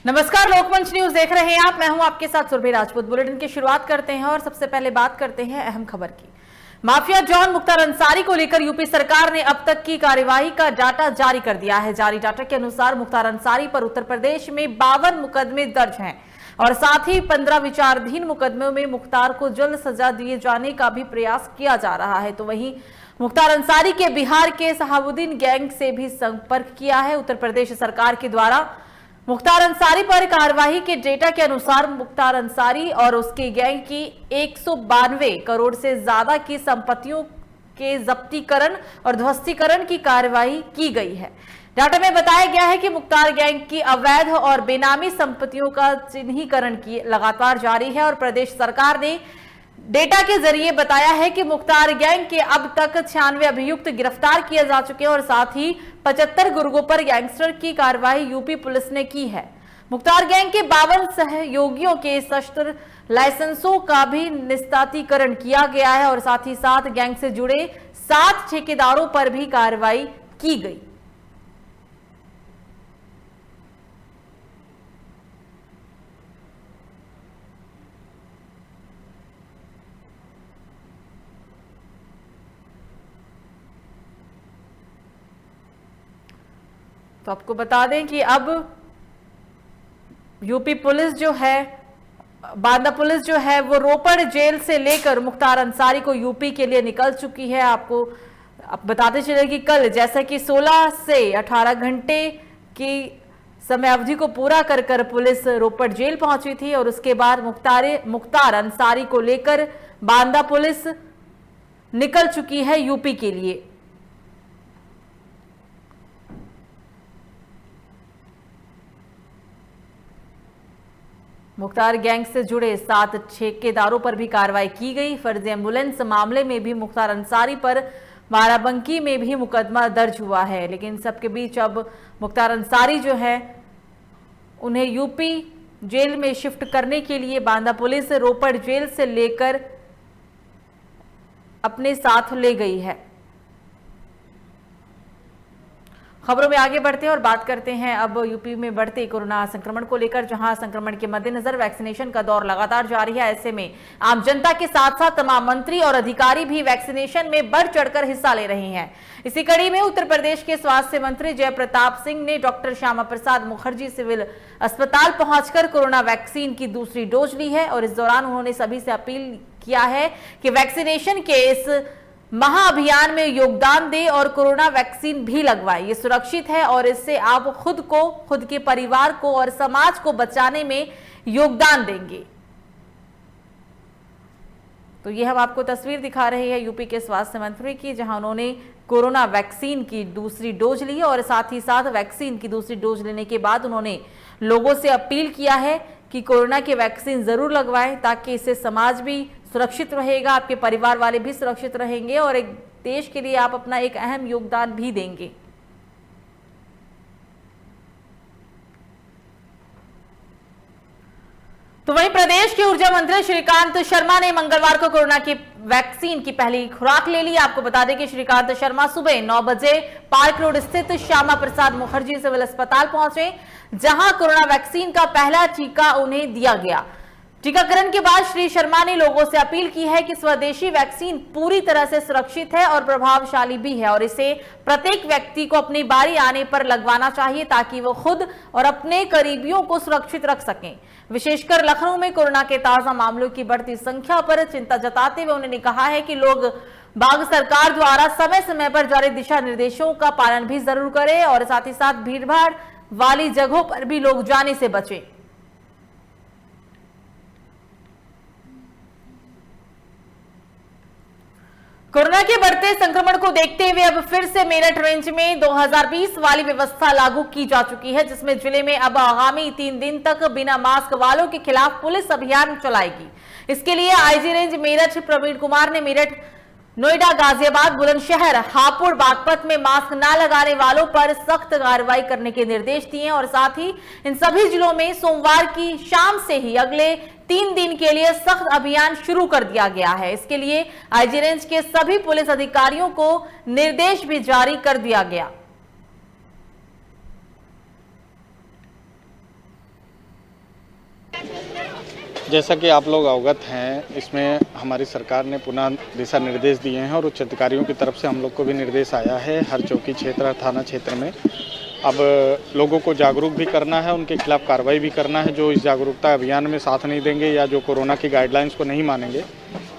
नमस्कार, लोकमंच न्यूज देख रहे हैं आप। मैं हूं आपके साथ सुरभि राजपूत। बुलेटिन की शुरुआत करते हैं और सबसे पहले बात करते हैं अहम खबर की। माफिया जॉन मुख्तार अंसारी को लेकर यूपी सरकार ने अब तक की कार्यवाही का डाटा जारी कर दिया है। जारी डाटा के अनुसार मुख्तार अंसारी पर उत्तर प्रदेश में 52 मुकदमे दर्ज हैं और साथ ही 15 विचाराधीन मुकदमों में मुख्तार को जल्द सजा दिए जाने का भी प्रयास किया जा रहा है। तो वहीं मुख्तार अंसारी के बिहार के शहाबुद्दीन गैंग से भी संपर्क किया है। उत्तर प्रदेश सरकार के द्वारा मुख्तार अंसारी पर कार्यवाही के डेटा के अनुसार मुख्तार अंसारी और उसके गैंग की 192 करोड़ से ज्यादा की संपत्तियों के जब्तीकरण और ध्वस्तीकरण की कार्यवाही की गई है। डाटा में बताया गया है कि मुख्तार गैंग की अवैध और बेनामी संपत्तियों का चिन्हीकरण की लगातार जारी है और प्रदेश सरकार ने डेटा के जरिए बताया है कि मुख्तार गैंग के अब तक 96 अभियुक्त गिरफ्तार किए जा चुके हैं और साथ ही 75 गुर्गों पर गैंगस्टर की कार्रवाई यूपी पुलिस ने की है। मुख्तार गैंग के 52 सहयोगियों के शस्त्र लाइसेंसों का भी निस्तारीकरण किया गया है और साथ ही साथ गैंग से जुड़े 7 ठेकेदारों पर भी कार्रवाई की गई। तो आपको बता दें कि अब यूपी पुलिस जो है, बांदा पुलिस जो है वो रोपड़ जेल से लेकर मुख्तार अंसारी को यूपी के लिए निकल चुकी है। आपको बताते चले कि कल जैसा कि 16 से 18 घंटे की समय अवधि को पूरा कर पुलिस रोपड़ जेल पहुंची थी और उसके बाद मुख्तार अंसारी को लेकर बांदा पुलिस निकल चुकी है यूपी के लिए। मुख्तार गैंग से जुड़े 7 ठेकेदारों पर भी कार्रवाई की गई। फर्जी एम्बुलेंस मामले में भी मुख्तार अंसारी पर बाराबंकी में भी मुकदमा दर्ज हुआ है। लेकिन सबके बीच अब मुख्तार अंसारी जो है उन्हें यूपी जेल में शिफ्ट करने के लिए बांदा पुलिस रोपड़ जेल से लेकर अपने साथ ले गई है। खबरों में आगे बढ़ते हैं और बात करते हैं अब यूपी में बढ़ते कोरोना संक्रमण को लेकर, जहां संक्रमण के मद्देनजर वैक्सीनेशन का दौर लगातार जारी है। ऐसे में आम जनता के साथ साथ तमाम मंत्री और अधिकारी भी वैक्सीनेशन में बढ़ चढ़कर हिस्सा ले रहे हैं। इसी कड़ी में उत्तर प्रदेश के स्वास्थ्य मंत्री जय प्रताप सिंह ने डॉक्टर श्यामा प्रसाद मुखर्जी सिविल अस्पताल पहुंचकर कोरोना वैक्सीन की दूसरी डोज ली है और इस दौरान उन्होंने सभी से अपील किया है कि वैक्सीनेशन के इस महाअभियान में योगदान दें और कोरोना वैक्सीन भी लगवाएं। ये सुरक्षित है और इससे आप खुद को, खुद के परिवार को और समाज को बचाने में योगदान देंगे। तो ये हम आपको तस्वीर दिखा रहे हैं यूपी के स्वास्थ्य मंत्री की, जहां उन्होंने कोरोना वैक्सीन की दूसरी डोज ली और साथ ही साथ वैक्सीन की दूसरी डोज लेने के बाद उन्होंने लोगों से अपील किया है कि कोरोना की वैक्सीन जरूर लगवाएं, ताकि इससे समाज भी सुरक्षित रहेगा, आपके परिवार वाले भी सुरक्षित रहेंगे और एक देश के लिए आप अपना एक अहम योगदान भी देंगे। तो वहीं प्रदेश के ऊर्जा मंत्री श्रीकांत शर्मा ने मंगलवार को कोरोना की वैक्सीन की पहली खुराक ले ली। आपको बता दें कि श्रीकांत शर्मा सुबह 9 बजे पार्क रोड स्थित श्यामा प्रसाद मुखर्जी सिविल अस्पताल पहुंचे, जहां कोरोना वैक्सीन का पहला टीका उन्हें दिया गया। टीकाकरण के बाद श्री शर्मा ने लोगों से अपील की है कि स्वदेशी वैक्सीन पूरी तरह से सुरक्षित है और प्रभावशाली भी है और इसे प्रत्येक व्यक्ति को अपनी बारी आने पर लगवाना चाहिए, ताकि वो खुद और अपने करीबियों को सुरक्षित रख सकें। विशेषकर लखनऊ में कोरोना के ताजा मामलों की बढ़ती संख्या पर चिंता जताते हुए उन्होंने कहा है कि लोग बाग सरकार द्वारा समय समय पर जारी दिशा निर्देशों का पालन भी जरूर करें और साथ ही साथ भीड़भाड़ वाली जगहों पर भी लोग जाने से बचें। कोरोना के बढ़ते संक्रमण को देखते हुए अब फिर से मेरठ रेंज में 2020 वाली व्यवस्था लागू की जा चुकी है, जिसमें जिले में अब आगामी 3 दिन तक बिना मास्क वालों के खिलाफ पुलिस अभियान चलाएगी। इसके लिए आईजी रेंज मेरठ प्रवीण कुमार ने मेरठ, नोएडा, गाजियाबाद, बुलंदशहर, हापुड़, बागपत में मास्क न लगाने वालों पर सख्त कार्रवाई करने के निर्देश दिए और साथ ही इन सभी जिलों में सोमवार की शाम से ही अगले 3 दिन के लिए सख्त अभियान शुरू कर दिया गया है। इसके लिए आईजी रेंज के सभी पुलिस अधिकारियों को निर्देश भी जारी कर दिया गया। जैसा कि आप लोग अवगत हैं, इसमें हमारी सरकार ने पुनः दिशा निर्देश दिए हैं और उच्च अधिकारियों की तरफ से हम लोग को भी निर्देश आया है हर चौकी क्षेत्र, थाना क्षेत्र में अब लोगों को जागरूक भी करना है, उनके खिलाफ कार्रवाई भी करना है जो इस जागरूकता अभियान में साथ नहीं देंगे या जो कोरोना की गाइडलाइंस को नहीं मानेंगे।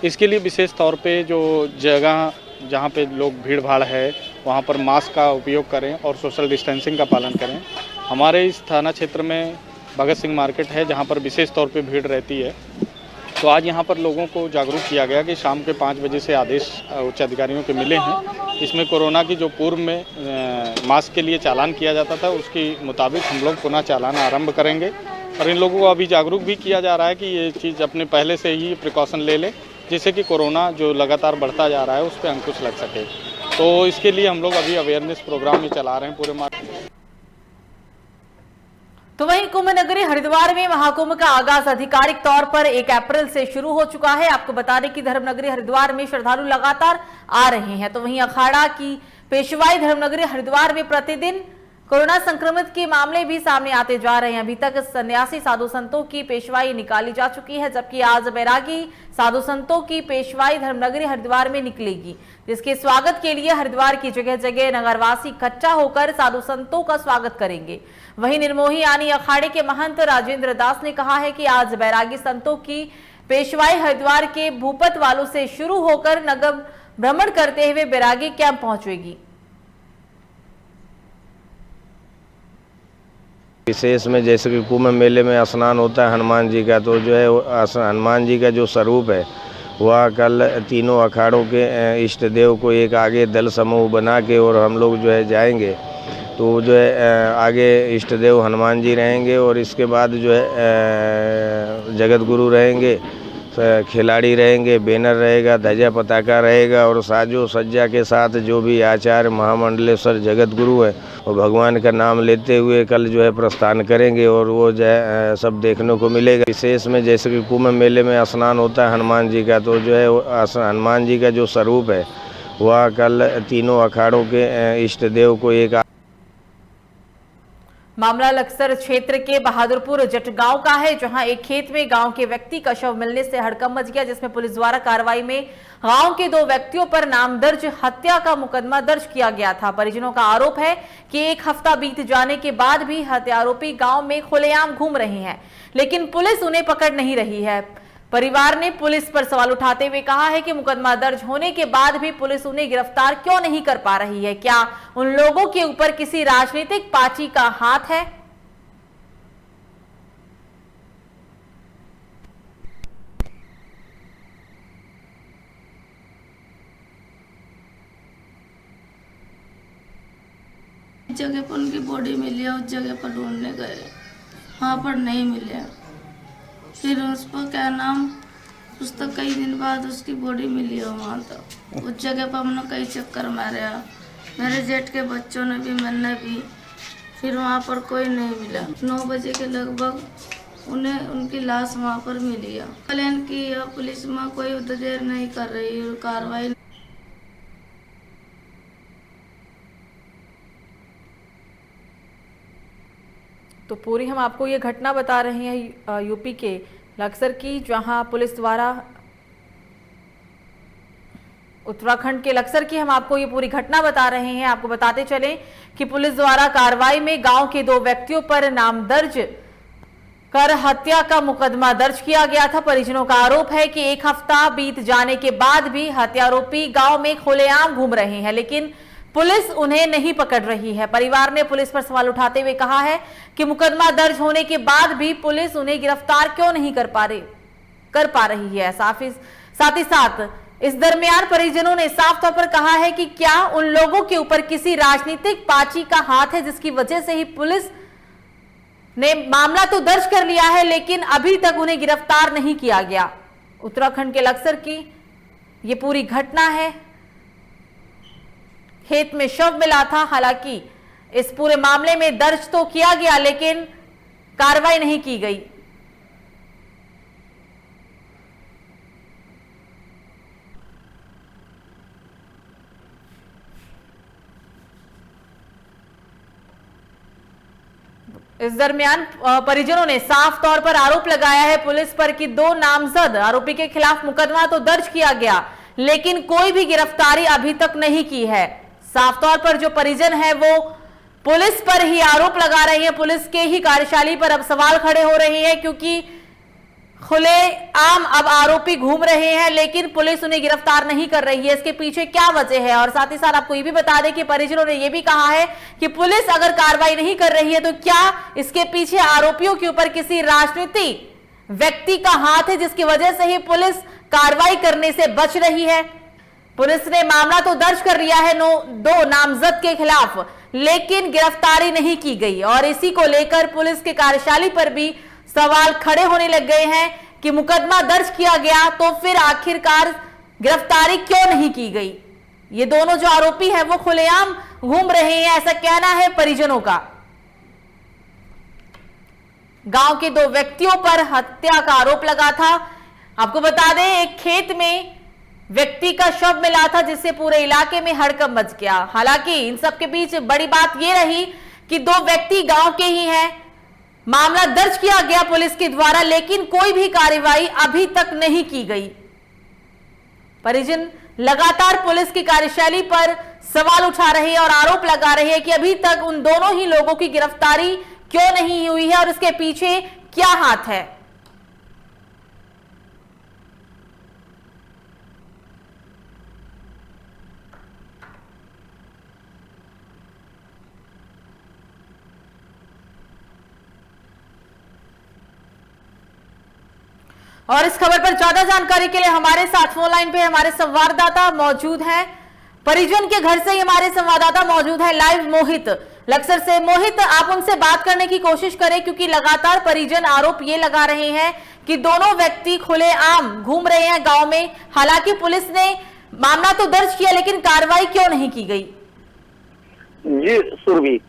इसके लिए विशेष तौर पे जो जगह जहाँ पे लोग भीड़ भाड़ है वहाँ पर मास्क का उपयोग करें और सोशल डिस्टेंसिंग का पालन करें। हमारे इस थाना क्षेत्र में भगत सिंह मार्केट है जहाँ पर विशेष तौर पे भीड़ रहती है, तो आज यहाँ पर लोगों को जागरूक किया गया कि शाम के 5 बजे से आदेश उच्च अधिकारियों के मिले हैं। इसमें कोरोना की जो पूर्व में मास्क के लिए चालान किया जाता था उसके मुताबिक हम लोग पुनः चालान आरंभ करेंगे और इन लोगों को अभी जागरूक भी किया जा रहा है कि ये चीज़ अपने पहले से ही प्रिकॉशन ले लें जिससे कि कोरोना जो लगातार बढ़ता जा रहा है उस पर अंकुश लग सके। तो इसके लिए हम लोग अभी अवेयरनेस प्रोग्राम भी चला रहे हैं पूरे मार्केट। तो वहीं कुंभ नगरी हरिद्वार में महाकुंभ का आगाज आधिकारिक तौर पर 1 अप्रैल से शुरू हो चुका है। आपको बता दें कि धर्मनगरी हरिद्वार में श्रद्धालु लगातार आ रहे हैं। तो वहीं अखाड़ा की पेशवाई धर्मनगरी हरिद्वार में प्रतिदिन कोरोना संक्रमित के मामले भी सामने आते जा रहे हैं। अभी तक सन्यासी साधु संतों की पेशवाई निकाली जा चुकी है, जबकि आज बैरागी साधु संतों की पेशवाई धर्मनगरी हरिद्वार में निकलेगी, जिसके स्वागत के लिए हरिद्वार की जगह जगह नगरवासी इकट्ठा होकर साधु संतों का स्वागत करेंगे। वहीं निर्मोही यानी अखाड़े के महंत राजेंद्र दास ने कहा है कि आज बैरागी संतों की पेशवाई हरिद्वार के भूपत वालों से शुरू होकर नगर भ्रमण करते हुए बैरागी कैंप पहुंचेगी। विशेष में जैसे कि कुंभ मेले में स्नान होता है हनुमान जी का, तो जो है हनुमान जी का जो स्वरूप है वह कल तीनों अखाड़ों के इष्ट देव को एक आगे दल समूह बना के और हम लोग जो है जाएंगे, तो जो है आगे इष्ट देव हनुमान जी रहेंगे और इसके बाद जो है जगत गुरु रहेंगे, खिलाड़ी रहेंगे, बैनर रहेगा, ध्वजा पताका रहेगा और साजो सज्जा के साथ जो भी आचार्य महामंडलेश्वर जगत गुरु है और भगवान का नाम लेते हुए कल जो है प्रस्थान करेंगे और वो जो है सब देखने को मिलेगा। विशेष में जैसे कि कुंभ मेले में स्नान होता है हनुमान जी का, तो जो है हनुमान जी का जो स्वरूप है वह कल तीनों अखाड़ों के इष्ट देव को एक मामला लक्सर क्षेत्र के बहादुरपुर जटगांव का है, जहां एक खेत में गांव के व्यक्ति का शव मिलने से हड़कंप मच गया, जिसमें पुलिस द्वारा कार्रवाई में गांव के 2 व्यक्तियों पर नामदर्ज हत्या का मुकदमा दर्ज किया गया था। परिजनों का आरोप है कि 1 हफ्ता बीत जाने के बाद भी हत्यारोपी गांव में खुलेआम घूम रहे हैं, लेकिन पुलिस उन्हें पकड़ नहीं रही है। परिवार ने पुलिस पर सवाल उठाते हुए कहा है कि मुकदमा दर्ज होने के बाद भी पुलिस उन्हें गिरफ्तार क्यों नहीं कर पा रही है। क्या उन लोगों के ऊपर किसी राजनीतिक पार्टी का हाथ है? जगह पर उनकी बॉडी मिली है, उस जगह पर ढूंढने गए, वहाँ पर नहीं मिले। फिर उस पर क्या नाम उस तक कई दिन बाद उसकी बॉडी मिली है वहाँ तक। उस जगह पर हमने कई चक्कर मारे, मेरे जेठ के बच्चों ने भी, मैंने भी, फिर वहाँ पर कोई नहीं मिला। 9 बजे के लगभग उन्हें उनकी लाश वहाँ पर मिली है। प्लान की पुलिस में कोई देर नहीं कर रही कार्रवाई। तो पूरी हम आपको ये घटना बता रहे हैं यूपी के लक्सर की, जहां पुलिस द्वारा उत्तराखंड के लक्सर की हम आपको ये पूरी घटना बता रहे हैं। आपको बताते चलें कि पुलिस द्वारा कार्रवाई में गांव के 2 व्यक्तियों पर नाम दर्ज कर हत्या का मुकदमा दर्ज किया गया था। परिजनों का आरोप है कि 1 हफ्ता बीत जाने के बाद भी हत्यारोपी गांव में खुलेआम घूम रहे हैं, लेकिन पुलिस उन्हें नहीं पकड़ रही है। परिवार ने पुलिस पर सवाल उठाते हुए कहा है कि मुकदमा दर्ज होने के बाद भी पुलिस उन्हें गिरफ्तार क्यों नहीं कर पा रही है। साथ ही साथ इस दरमियान परिजनों ने साफ तौर पर कहा है कि क्या उन लोगों के ऊपर किसी राजनीतिक पार्टी का हाथ है, जिसकी वजह से ही पुलिस ने मामला तो दर्ज कर लिया है लेकिन अभी तक उन्हें गिरफ्तार नहीं किया गया। उत्तराखंड के लक्सर की ये पूरी घटना है। खेत में शव मिला था, हालांकि इस पूरे मामले में दर्ज तो किया गया लेकिन कार्रवाई नहीं की गई। इस दरमियान परिजनों ने साफ तौर पर आरोप लगाया है पुलिस पर कि 2 नामजद आरोपी के खिलाफ मुकदमा तो दर्ज किया गया, लेकिन कोई भी गिरफ्तारी अभी तक नहीं की है। साफ तौर पर जो परिजन है वो पुलिस पर ही आरोप लगा रहे हैं, पुलिस के ही कार्यशैली पर अब सवाल खड़े हो रहे हैं, क्योंकि खुले आम अब आरोपी घूम रहे हैं लेकिन पुलिस उन्हें गिरफ्तार नहीं कर रही है। इसके पीछे क्या वजह है? और साथ ही साथ आपको ये भी बता दें कि परिजनों ने ये भी कहा है कि पुलिस अगर कार्रवाई नहीं कर रही है तो क्या इसके पीछे आरोपियों के ऊपर किसी राजनीतिक व्यक्ति का हाथ है, जिसकी वजह से ही पुलिस कार्रवाई करने से बच रही है। पुलिस ने मामला तो दर्ज कर लिया है 2 नामजद के खिलाफ, लेकिन गिरफ्तारी नहीं की गई और इसी को लेकर पुलिस के कार्यशैली पर भी सवाल खड़े होने लग गए हैं कि मुकदमा दर्ज किया गया तो फिर आखिरकार गिरफ्तारी क्यों नहीं की गई। ये दोनों जो आरोपी हैं वो खुलेआम घूम रहे हैं, ऐसा कहना है परिजनों का। गांव के 2 व्यक्तियों पर हत्या का आरोप लगा था। आपको बता दें एक खेत में व्यक्ति का शव मिला था, जिससे पूरे इलाके में हड़कंप मच गया। हालांकि इन सब के बीच बड़ी बात यह रही कि 2 व्यक्ति गांव के ही हैं। मामला दर्ज किया गया पुलिस के द्वारा, लेकिन कोई भी कार्रवाई अभी तक नहीं की गई। परिजन लगातार पुलिस की कार्यशैली पर सवाल उठा रहे हैं और आरोप लगा रहे हैं कि अभी तक उन दोनों ही लोगों की गिरफ्तारी क्यों नहीं हुई है और इसके पीछे क्या हाथ है। और इस खबर पर ज्यादा जानकारी के लिए हमारे साथ फोन लाइन पे हमारे संवाददाता मौजूद हैं। परिजन के घर से ही हमारे संवाददाता मौजूद है लाइव, मोहित लक्सर से। मोहित, आप उनसे बात करने की कोशिश करें, क्योंकि लगातार परिजन आरोप ये लगा रहे हैं कि दोनों व्यक्ति खुलेआम घूम रहे हैं गांव में। हालांकि पुलिस ने मामला तो दर्ज किया, लेकिन कार्रवाई क्यों नहीं की गई? जी सुरभि,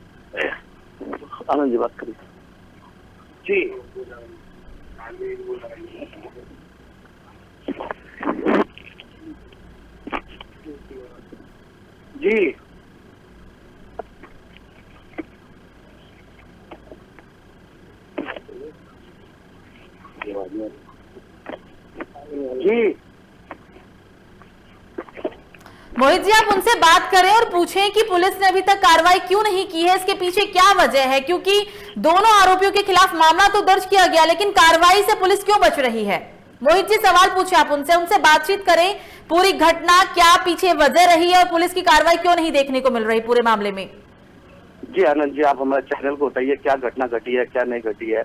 आनंद जी बात करिए। जी जी जी मोहित जी, आप उनसे बात करें और पूछें कि पुलिस ने अभी तक कार्रवाई क्यों नहीं की है, इसके पीछे क्या वजह है, क्योंकि दोनों आरोपियों के खिलाफ मामला तो दर्ज किया गया, लेकिन कार्रवाई से पुलिस क्यों बच रही है? मोहित जी, सवाल पूछे आप उनसे बातचीत करें, पूरी घटना क्या पीछे वजह रही है और पुलिस की कार्रवाई क्यों नहीं देखने को मिल रही पूरे मामले में? जी आनंद जी, आप हमारे चैनल को बताइए क्या घटना घटी है, क्या नहीं घटी है।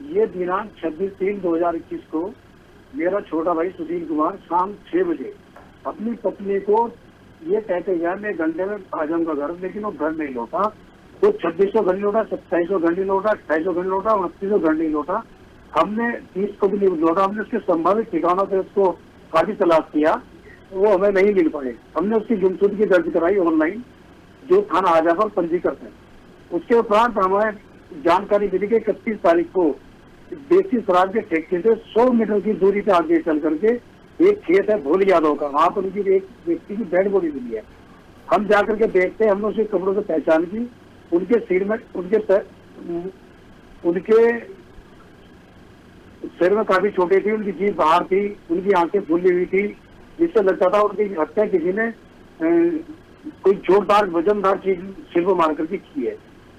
ये दिनांक 26/3/2021 को मेरा छोटा भाई सुशील कुमार शाम 6 बजे अपनी पत्नी को ये कहते गया मैं घंटे में आ जाऊंगा घर, लेकिन वो घर नहीं लौटा। तो 2600 घर नहीं लौटा, 2700 घर नहीं लौटा, 2800 घर नहीं लौटा, 2900 घर नहीं लौटा। हमने 30 को भी नहीं लौटा। हमने उसके संभावित ठिकानों पे उसको काफी तलाश किया, वो हमें नहीं मिल पाए। हमने उसकी गुमशुदगी दर्ज कराई ऑनलाइन, जो थाना आजा पर पंजीकृत है। उसके उपरांत हमें जानकारी मिली कि 31 तारीख को देसी शराब के ठेके से 100 मीटर की दूरी पे आगे चल करके एक खेत है भोली यादव का, वहां पर उनकी एक व्यक्ति की डेड बॉडी मिली है। हम जाकर के देखते हैं, हमने उसके कपड़ों से पहचान की। उनके सिर में सिर में काफी छोटे थी, उनकी जीभ बाहर थी, उनकी आंखें फूली हुई थी, जिससे लगता था उनकी हत्या किसी ने कोई जोरदार वजनदार चीज सिर को मार करके की है।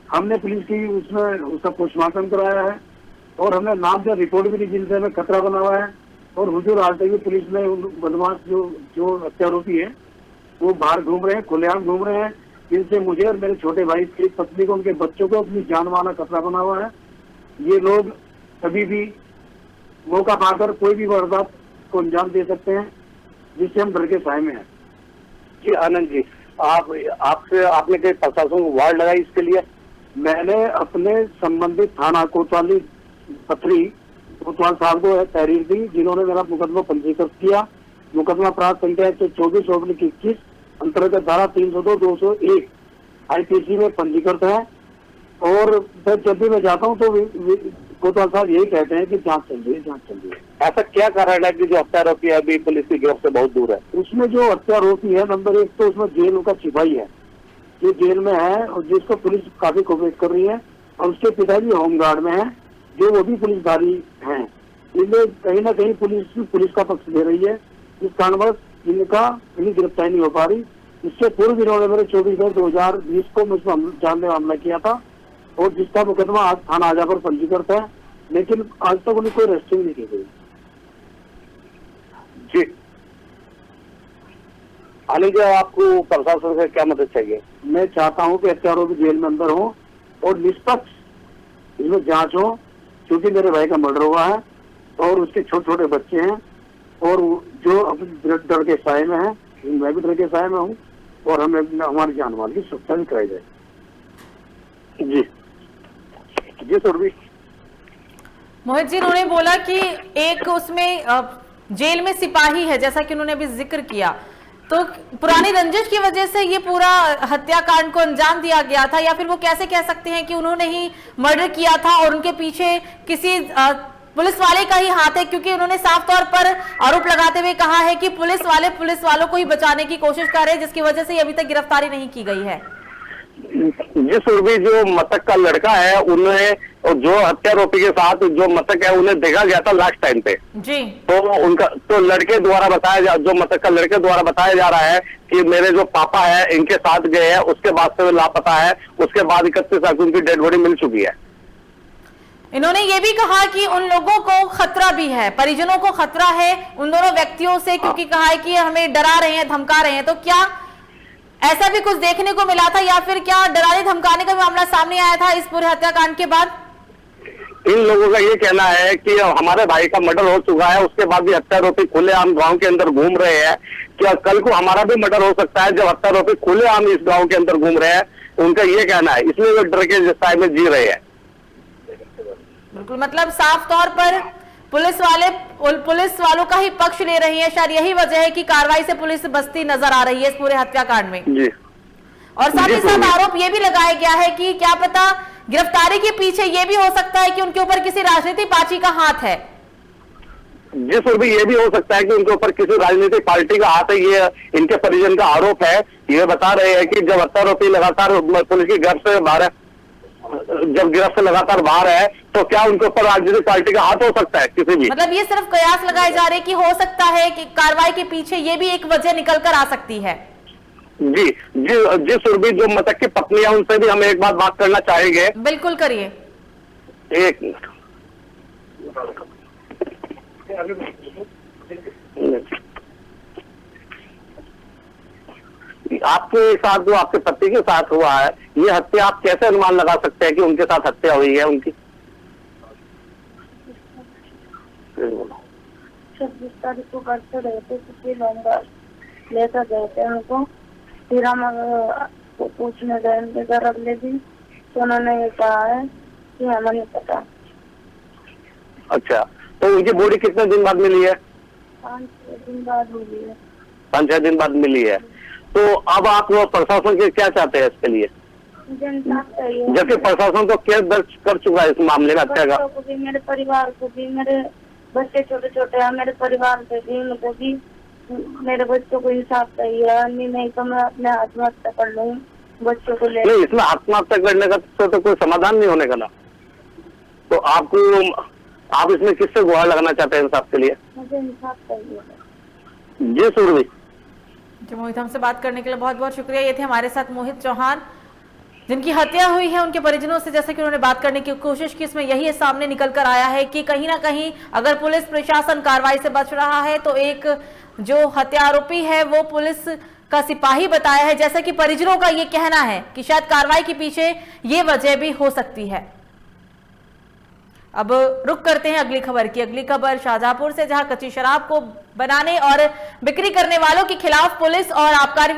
हमने पुलिस की उसमें उसका पोस्टमार्टम कराया है और हमने नाम से रिपोर्ट भी ली, जिनसे हमें खतरा बना हुआ है। और हुजूर आज तक भी पुलिस में बदमाश जो हत्यारोपी है वो बाहर घूम रहे हैं, खुलेआम घूम रहे हैं, जिनसे मुझे और मेरे छोटे भाई की पत्नी को, उनके बच्चों को अपनी जान मारना खतरा बना हुआ है। ये लोग कभी भी मौका पाकर कोई भी वारदात को अंजाम दे सकते हैं, जिससे हम डर के साए में हैं। जी आनंद जी, आपने कई प्रशासन को वार्ड लगाई इसके लिए? मैंने अपने संबंधित थाना कोतवाली पथरी कोतवाल साहब को तहरीर दी, जिन्होंने मेरा मुकदमा पंजीकृत किया। मुकदमा प्राप्त संख्या 124/21 अंतर्गत धारा 302/201 IPC में पंजीकृत है। और जब भी मैं जाता हूँ तो कोतवाल साहब यही कहते हैं कि जांच चल रही है, जांच चल रही है। ऐसा क्या कारण है कि जो हत्यारोपी है अभी पुलिस की गिरफ्त से बहुत दूर है? उसमें जो हत्यारोपी है, नंबर 1 तो उसमें जेल का सिपाही है, जो जेल में है और जिसको पुलिस काफी कोऑपरेट कर रही है। और उसके पिताजी होमगार्ड में हैं, जो वो भी पुलिसधारी हैं। इनमें कहीं ना कहीं पुलिस का पक्ष दे रही है, इस कारणवश इनकी गिरफ्तारी नहीं हो पा रही। इससे पूर्व इन्होंने मेरे 24/2020 को मुझ पर जानलेवा हमला किया था और जिसका मुकदमा आज थाना आजा पर पंजीकृत है, लेकिन आज तक उन्हें कोई अरेस्टिंग नहीं की गई। जी आने के आपको प्रशासन से क्या मदद चाहिए? मैं चाहता हूं कि हत्यारों भी जेल में अंदर हो और निष्पक्ष इसमें जांच हो, क्योंकि मेरे भाई का मर्डर हुआ है और उसके छोटे छोटे बच्चे हैं और जो अपने डर के साए में है, मैं भी डर के साए में हूँ और हमें हमारी जान माल की सुरक्षा भी कराई जाए। जी जी सुरभि। मोहित जी, उन्होंने बोला कि एक उसमें जेल में सिपाही है, जैसा कि उन्होंने अभी जिक्र किया, तो पुरानी रंजिश की वजह से ये पूरा हत्याकांड को अंजाम दिया गया था, या फिर वो कैसे कह सकते हैं कि उन्होंने ही मर्डर किया था और उनके पीछे किसी पुलिस वाले का ही हाथ है? क्योंकि उन्होंने साफ तौर पर आरोप लगाते हुए कहा है कि पुलिस वालों को ही बचाने की कोशिश कर रहे हैं, जिसकी वजह से अभी तक गिरफ्तारी नहीं की गई है। जी सुरभि, जो मृतक का लड़का है उन्हें जो हत्यारोपी के साथ जो मृतक है उन्हें देखा गया था लास्ट टाइम पे जी। तो लड़के द्वारा जो मृतक का लड़के द्वारा बताया जा रहा है कि मेरे जो पापा है इनके साथ गए हैं, उसके बाद से वे लापता है। उसके बाद 31 अक्टूबर उनकी डेड बॉडी मिल चुकी है। इन्होंने ये भी कहा कि उन लोगों को खतरा भी है, परिजनों को खतरा है उन दोनों व्यक्तियों से, क्योंकि कहा है कि हमें डरा रहे हैं, धमका रहे हैं। तो क्या ऐसा भी कुछ देखने को मिला था, या फिर क्या डराने धमकाने का मामला सामने आया था इस पूरे हत्याकांड के बाद? इन लोगों का ये कहना है कि हमारे भाई का मर्डर हो चुका है, उसके बाद भी हत्यारोपी खुलेआम गांव के अंदर घूम रहे हैं। क्या कल को हमारा भी मर्डर हो सकता है जब हत्यारोपी खुलेआम इस गांव के अंदर घूम रहे हैं? उनका ये कहना है, इसलिए वो डर के जिस में जी रहे हैं। बिल्कुल, मतलब साफ तौर पर पुलिस वालों का ही पक्ष ले रही है। शायद यही वजह है कि कार्रवाई से पुलिस बचती नजर आ रही है इस पूरे हत्याकांड में। जी। और साथ ही साथ आरोप ये भी लगाया गया है कि क्या पता गिरफ्तारी के पीछे ये भी हो सकता है कि उनके ऊपर किसी राजनीतिक पार्टी का हाथ है। जी सुरभि, ये भी हो सकता है कि उनके ऊपर किसी राजनीतिक पार्टी का हाथ है, ये इनके परिजन का आरोप है। ये बता रहे हैं कि जब हत्यारोपी लगातार पुलिस की गिरफ्त से बाहर लगातार बाहर है, तो क्या उनके ऊपर राजनीतिक पार्टी का हाथ हो सकता है किसी भी? मतलब ये सिर्फ कयास लगाए जा रहे हैं कि हो सकता है कि कार्रवाई के पीछे ये भी एक वजह निकल कर आ सकती है। जी जी जी सुरभि, जो मृतक की पत्नी है उनसे भी हम एक बात करना चाहेंगे। बिल्कुल करिए। एक मिनट। आपके साथ जो आपके पति के साथ हुआ है, ये हत्या आप कैसे अनुमान लगा सकते हैं कि उनके साथ हत्या हुई है उनकी? 26 तारीख को घर से रहे थे, किसी लौंगा लेकर गए थे उनको। फिर हम पूछने गए उनके घर अगले दिन, तो उन्होंने ये कहा है कि हमें नहीं पता। अच्छा, तो उनकी बॉडी कितने दिन बाद मिली है? 5-6 दिन बाद मिली है। 5-6 दिन बाद मिली है। तो अब आप प्रशासन के क्या चाहते हैं इसके लिए? मुझे इंसाफ चाहिए। जबकि प्रशासन तो केस दर्ज कर चुका है इस मामले में हत्या का। बच्चों को भी, मेरे परिवार को भी, मेरे बच्चे छोटे छोटे हैं, मेरे परिवार से भी, उनको भी, मेरे बच्चों को इंसाफ चाहिए। नहीं तो मैं अपने आत्महत्या कर लूँ बच्चों को ले। नहीं, इसमें आत्महत्या करने का तो कोई समाधान नहीं होने का ना। तो आप इसमें किससे गुहार लगाना चाहते हैं इंसाफ के लिए? मुझे इंसाफ चाहिए। जी सुरभि। जी मोहित, हमसे बात करने के लिए बहुत बहुत शुक्रिया। ये थे हमारे साथ मोहित चौहान, जिनकी हत्या हुई है। उनके परिजनों से जैसे कि उन्होंने बात करने की कोशिश की, इसमें यही सामने निकल कर आया है कि कहीं ना कहीं अगर पुलिस प्रशासन कार्रवाई से बच रहा है तो एक जो हत्या आरोपी है वो पुलिस का सिपाही बताया है, जैसा कि परिजनों का ये कहना है कि शायद कार्रवाई के पीछे ये वजह भी हो सकती है। अब रुक करते हैं अगली खबर की। अगली खबर शाहजहांपुर से, जहां कच्ची शराब को बनाने और बिक्री करने वालों के खिलाफ पुलिस और आबकारी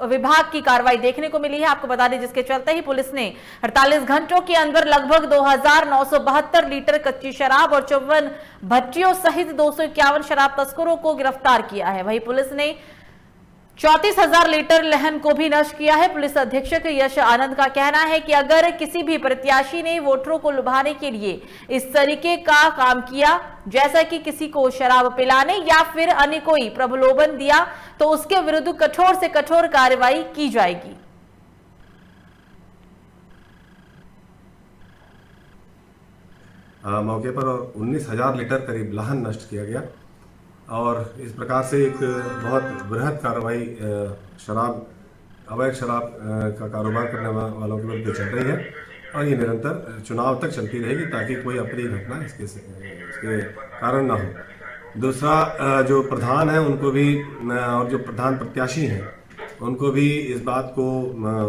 विभाग की कार्रवाई देखने को मिली है। आपको बता दें, जिसके चलते ही पुलिस ने 48 घंटों के अंदर लगभग 2972 लीटर कच्ची शराब और 54 भट्टियों सहित 251 शराब तस्करों को गिरफ्तार किया है। वहीं पुलिस ने 34,000 लीटर लहन को भी नष्ट किया है। पुलिस अधीक्षक यश आनंद का कहना है कि अगर किसी भी प्रत्याशी ने वोटरों को लुभाने के लिए इस तरीके का काम किया, जैसा कि किसी को शराब पिलाने या फिर अन्य कोई प्रलोभन दिया, तो उसके विरुद्ध कठोर से कठोर कार्रवाई की जाएगी। मौके पर और 19,000 लीटर करीब लाहन नष्ट किया गया। और इस प्रकार से एक बहुत बृहद कार्रवाई अवैध शराब का कारोबार करने वालों के विरुद्ध चल रही है और ये निरंतर चुनाव तक चलती रहेगी ताकि कोई अप्रिय घटना इसके कारण ना हो। दूसरा, जो प्रधान है उनको भी और जो प्रधान प्रत्याशी हैं उनको भी इस बात को।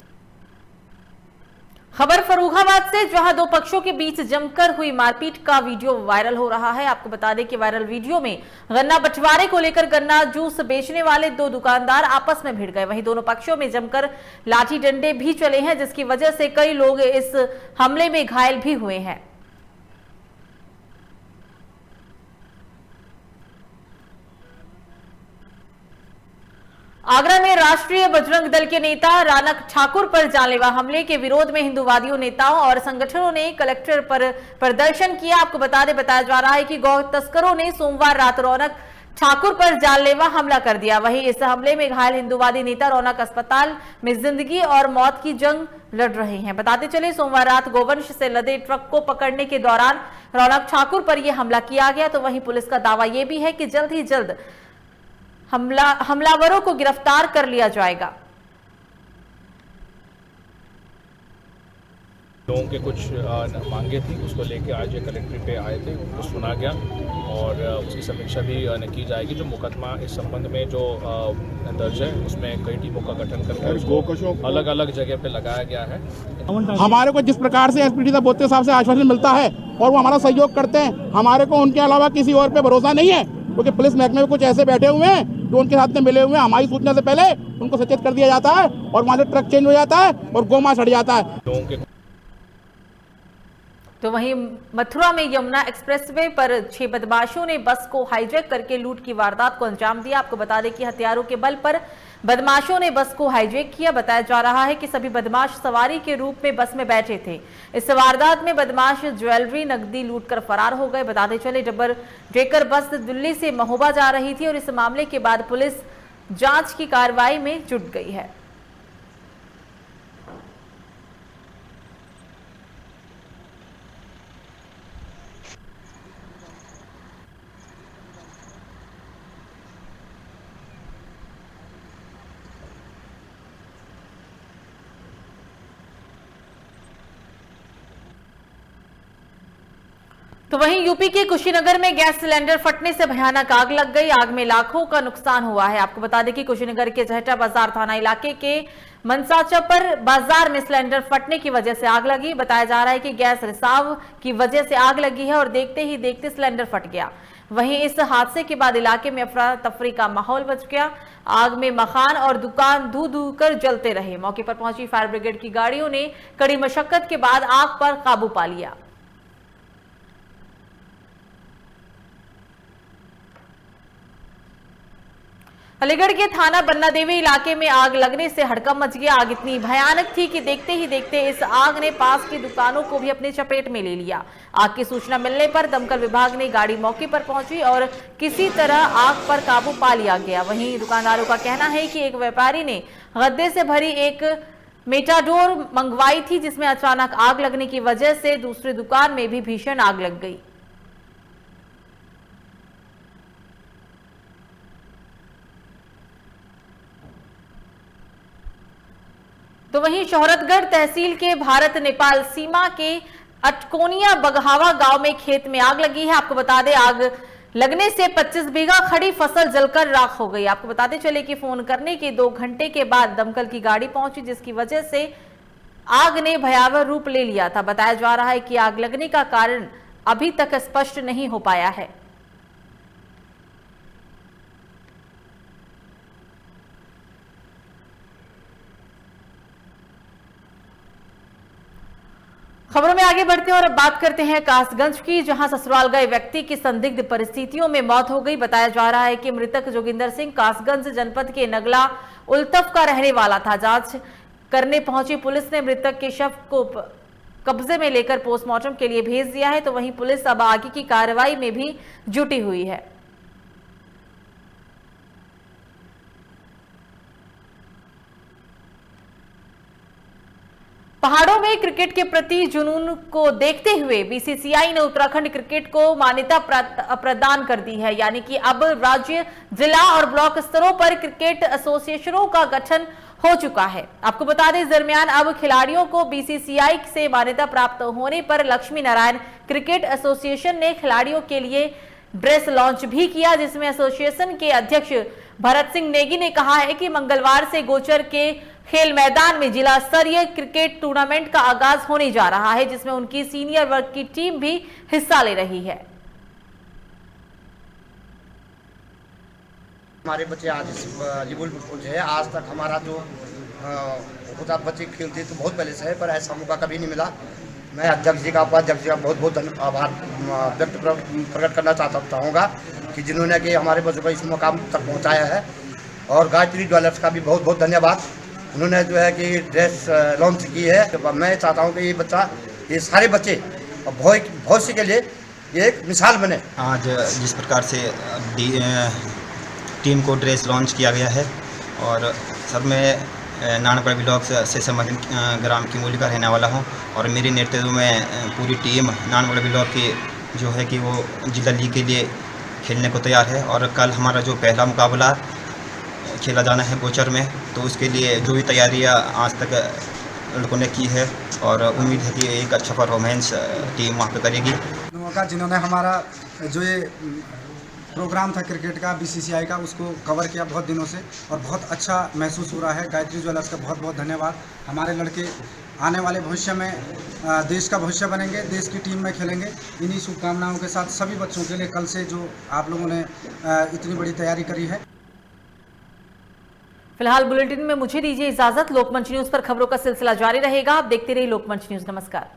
खबर फर्रुखाबाद से, जहां दो पक्षों के बीच जमकर हुई मारपीट का वीडियो वायरल हो रहा है। आपको बता दें कि वायरल वीडियो में गन्ना बंटवारे को लेकर गन्ना जूस बेचने वाले दो दुकानदार आपस में भिड़ गए। वहीं दोनों पक्षों में जमकर लाठी डंडे भी चले हैं, जिसकी वजह से कई लोग इस हमले में घायल भी हुए हैं। आगरा में राष्ट्रीय बजरंग दल के नेता रानक ठाकुर पर जानलेवा हमले के विरोध में हिंदुवादियों, नेताओं और संगठनों ने कलेक्टर पर प्रदर्शन किया। आपको बताया जा रहा है कि गौ तस्करों ने सोमवार रात रौनक ठाकुर पर जानलेवा हमला कर दिया। वहीं इस हमले में घायल हिंदुवादी नेता रौनक अस्पताल में जिंदगी और मौत की जंग लड़ रहे हैं। बताते चले, सोमवार रात गोवंश से लदे ट्रक को पकड़ने के दौरान रौनक ठाकुर पर यह हमला किया गया। तो वहीं पुलिस का दावा यह भी है कि जल्द ही जल्द हमलावरों को गिरफ्तार कर लिया जाएगा। लोगों के कुछ मांगे थी, उसको लेके आज ये कलेक्ट्रेट पे आए थे, उनको सुना गया और उसकी समीक्षा भी की जाएगी। जो मुकदमा इस संबंध में जो दर्ज है उसमें कई टीमों का गठन करके उसको अलग अलग जगह पे लगाया गया है। हमारे को जिस प्रकार से एसपीडी साहब बोते साहब से आश्वासन मिलता है और वो हमारा सहयोग करते हैं, हमारे को उनके अलावा किसी और पे भरोसा नहीं है, क्योंकि पुलिस महकमे में कुछ ऐसे बैठे हुए हैं जो उनके साथ में मिले हुए हैं। हमारी सूचना से पहले उनको सचेत कर दिया जाता है और वहां से ट्रक चेंज हो जाता है और गोमा सड़ जाता है। तो वहीं मथुरा में यमुना एक्सप्रेसवे पर 6 बदमाशों ने बस को हाईजैक करके लूट की वारदात को अंजाम दिया। आपको बता दें कि हथियारों के बल पर बदमाशों ने बस को हाईजैक किया। बताया जा रहा है कि सभी बदमाश सवारी के रूप में बस में बैठे थे। इस वारदात में बदमाश ज्वेलरी, नकदी लूट कर फरार हो गए। बताते चले, डबल डेकर बस दिल्ली से महोबा जा रही थी और इस मामले के बाद पुलिस जांच की कार्रवाई में जुट गई है। तो वहीं यूपी के कुशीनगर में गैस सिलेंडर फटने से भयानक आग लग गई। आग में लाखों का नुकसान हुआ है। आपको बता दें कि कुशीनगर के जहटा बाजार थाना इलाके के मनसाचपर बाजार में सिलेंडर फटने की वजह से आग लगी। बताया जा रहा है कि गैस रिसाव की वजह से आग लगी है और देखते ही देखते सिलेंडर फट गया। वहीं इस हादसे के बाद इलाके में अफरा तफरी का माहौल बच गया। आग में मकान और दुकान धू धू कर जलते रहे। मौके पर पहुंची फायर ब्रिगेड की गाड़ियों ने कड़ी मशक्कत के बाद आग पर काबू पा लिया। अलीगढ़ के थाना बन्ना देवी इलाके में आग लगने से हड़कंप मच गया। आग इतनी भयानक थी कि देखते ही देखते इस आग ने पास की दुकानों को भी अपने चपेट में ले लिया। आग की सूचना मिलने पर दमकल विभाग ने गाड़ी मौके पर पहुंची और किसी तरह आग पर काबू पा लिया गया। वहीं दुकानदारों का कहना है कि एक व्यापारी ने गद्दे से भरी एक मेटाडोर मंगवाई थी, जिसमें अचानक आग लगने की वजह से दूसरी दुकान में भी भीषण आग लग गई। तो वहीं शोहरतगढ़ तहसील के भारत नेपाल सीमा के अटकोनिया बगहावा गांव में खेत में आग लगी है। आपको बता दें, आग लगने से 25 बीघा खड़ी फसल जलकर राख हो गई। आपको बताते चले कि फोन करने के 2 घंटे के बाद दमकल की गाड़ी पहुंची, जिसकी वजह से आग ने भयावह रूप ले लिया था। बताया जा रहा है कि आग लगने का कारण अभी तक स्पष्ट नहीं हो पाया है। खबरों में आगे बढ़ते हैं और अब बात करते हैं कासगंज की, जहां ससुराल गए व्यक्ति की संदिग्ध परिस्थितियों में मौत हो गई। बताया जा रहा है कि मृतक जोगिंदर सिंह कासगंज जनपद के नगला उल्तफ का रहने वाला था। जांच करने पहुंची पुलिस ने मृतक के शव को कब्जे में लेकर पोस्टमार्टम के लिए भेज दिया है। तो वहीं पुलिस अब आगे की कार्रवाई में भी जुटी हुई है। पहाड़ों में क्रिकेट के प्रति जुनून को देखते हुए बीसीसीआई ने उत्तराखंड क्रिकेट को मान्यता प्रदान कर दी है, यानी कि अब राज्य, जिला और ब्लॉक स्तरों पर क्रिकेट एसोसिएशनों का गठन हो चुका है। आपको बता दें, इस दरमियान अब खिलाड़ियों को बीसीसीआई से मान्यता प्राप्त होने पर लक्ष्मी नारायण क्रिकेट एसोसिएशन ने खिलाड़ियों के लिए ड्रेस लॉन्च भी किया, जिसमें एसोसिएशन के अध्यक्ष भरत सिंह नेगी ने कहा है कि मंगलवार से गोचर के खेल मैदान में जिला स्तरीय क्रिकेट टूर्नामेंट का आगाज होने जा रहा है, जिसमें उनकी सीनियर वर्ग की टीम भी हिस्सा ले रही है। हमारे बच्चे आज एलिजिबल पहुंचे हैं। आज तक हमारा जो होता बच्चे खेलते तो बहुत पहले से है, पर ऐसा मौका कभी नहीं मिला। मैं अध्यक्ष जी का, उपाध्यक्ष जी का बहुत बहुत आभार व्यक्त प्रकट करना चाहूँगा कि जिन्होंने कि हमारे बच्चों को इस मुकाम तक पहुँचाया है। और गायत्री ज्वेलर्स का भी बहुत बहुत धन्यवाद, उन्होंने जो है कि ड्रेस लॉन्च की है। तो मैं चाहता हूँ कि ये सारे बच्चे भविष्य के लिए ये एक मिसाल बने। आज जिस प्रकार से टीम को ड्रेस लॉन्च किया गया है, और सर मैं नानकड़ ब्लॉक से संबंधित ग्राम की मूली का रहने वाला हूं, और मेरे नेतृत्व में पूरी टीम नानकड़ ब्लॉक की जो है कि वो जिला लीग के लिए खेलने को तैयार है। और कल हमारा जो पहला मुकाबला खेला जाना है गोचर में, तो उसके लिए जो भी तैयारियां आज तक लड़कों ने की है, और उम्मीद है कि एक अच्छा परफॉर्मेंस टीम वहाँ पे करेगी। जिन्होंने हमारा जो ये प्रोग्राम था क्रिकेट का, बीसीसीआई का, उसको कवर किया बहुत दिनों से, और बहुत अच्छा महसूस हो रहा है। गायत्री ज्वेलर्स का बहुत बहुत धन्यवाद। हमारे लड़के आने वाले भविष्य में देश का भविष्य बनेंगे, देश की टीम में खेलेंगे। इन्हीं शुभकामनाओं के साथ सभी बच्चों के लिए कल से जो आप लोगों ने इतनी बड़ी तैयारी करी है। फिलहाल बुलेटिन में मुझे दीजिए इजाजत। लोकमंच न्यूज पर खबरों का सिलसिला जारी रहेगा। आप देखते रहिए लोकमंच न्यूज। नमस्कार।